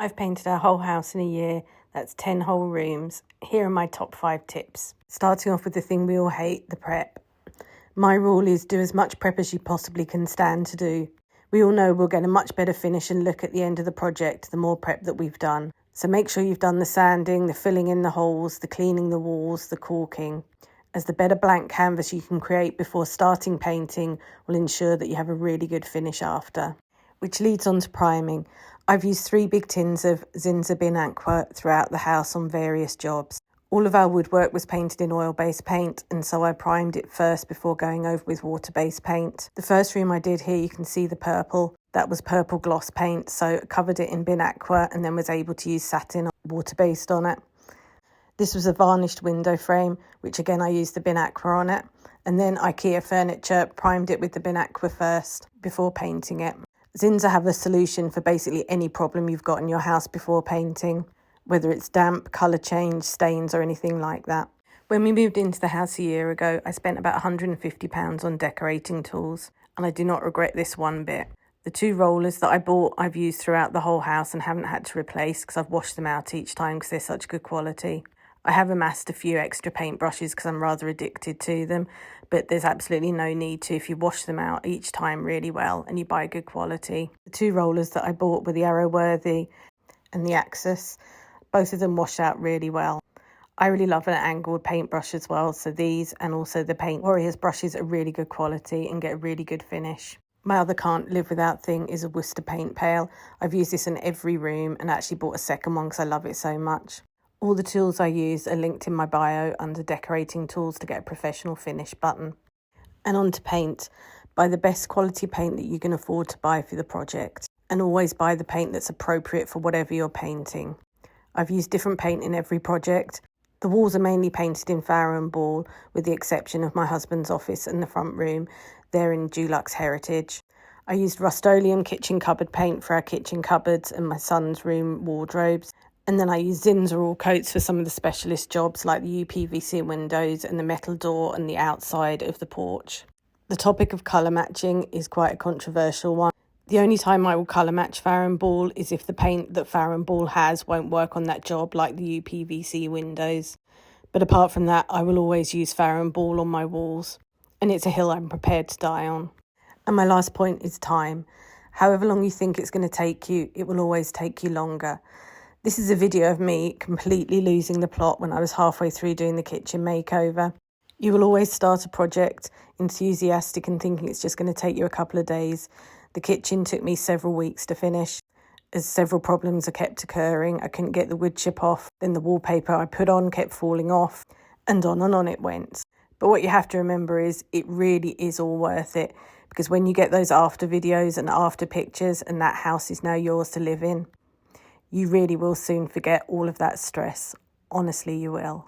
I've painted our whole house in a year. That's 10 whole rooms. Here are my top 5 tips. Starting off with the thing we all hate, the prep. My rule is do as much prep as you possibly can stand to do. We all know we'll get a much better finish and look at the end of the project the more prep that we've done. So make sure you've done the sanding, the filling in the holes, the cleaning the walls, the caulking, as the better blank canvas you can create before starting painting will ensure that you have a really good finish after. Which leads on to priming. I've used 3 big tins of Zinsser Bin Aqua throughout the house on various jobs. All of our woodwork was painted in oil-based paint, and so I primed it first before going over with water-based paint. The first room I did here, you can see the purple. That was purple gloss paint, so I covered it in Bin Aqua and then was able to use satin water-based on it. This was a varnished window frame, which again I used the Bin Aqua on it. And then IKEA furniture, primed it with the Bin Aqua first before painting it. Zinsser have a solution for basically any problem you've got in your house before painting, whether it's damp, colour change, stains or anything like that. When we moved into the house a year ago, I spent about £150 on decorating tools, and I do not regret this one bit. The 2 rollers that I bought I've used throughout the whole house and haven't had to replace because I've washed them out each time because they're such good quality. I have amassed a few extra paintbrushes because I'm rather addicted to them, but there's absolutely no need to if you wash them out each time really well and you buy good quality. The 2 rollers that I bought were the Arrowworthy and the Axis. Both of them wash out really well. I really love an angled paintbrush as well, so these and also the Paint Warriors brushes are really good quality and get a really good finish. My other can't live without thing is a Worcester paint pail. I've used this in every room and actually bought a second one because I love it so much. All the tools I use are linked in my bio under decorating tools to get a professional finish button. And on to paint. Buy the best quality paint that you can afford to buy for the project. And always buy the paint that's appropriate for whatever you're painting. I've used different paint in every project. The walls are mainly painted in Farrow & Ball, with the exception of my husband's office and the front room. They're in Dulux Heritage. I used Rust-Oleum kitchen cupboard paint for our kitchen cupboards and my son's room wardrobes. And then I use Zinsser all coats for some of the specialist jobs like the UPVC windows and the metal door and the outside of the porch. The topic of colour matching is quite a controversial one. The only time I will colour match Farrow & Ball is if the paint that Farrow & Ball has won't work on that job, like the UPVC windows. But apart from that, I will always use Farrow & Ball on my walls. And it's a hill I'm prepared to die on. And my last point is time. However long you think it's going to take you, it will always take you longer. This is a video of me completely losing the plot when I was halfway through doing the kitchen makeover. You will always start a project enthusiastic and thinking it's just going to take you a couple of days. The kitchen took me several weeks to finish, as several problems are kept occurring. I couldn't get the wood chip off, then the wallpaper I put on kept falling off, and on it went. But what you have to remember is it really is all worth it, because when you get those after videos and after pictures and that house is now yours to live in, you really will soon forget all of that stress. Honestly, you will.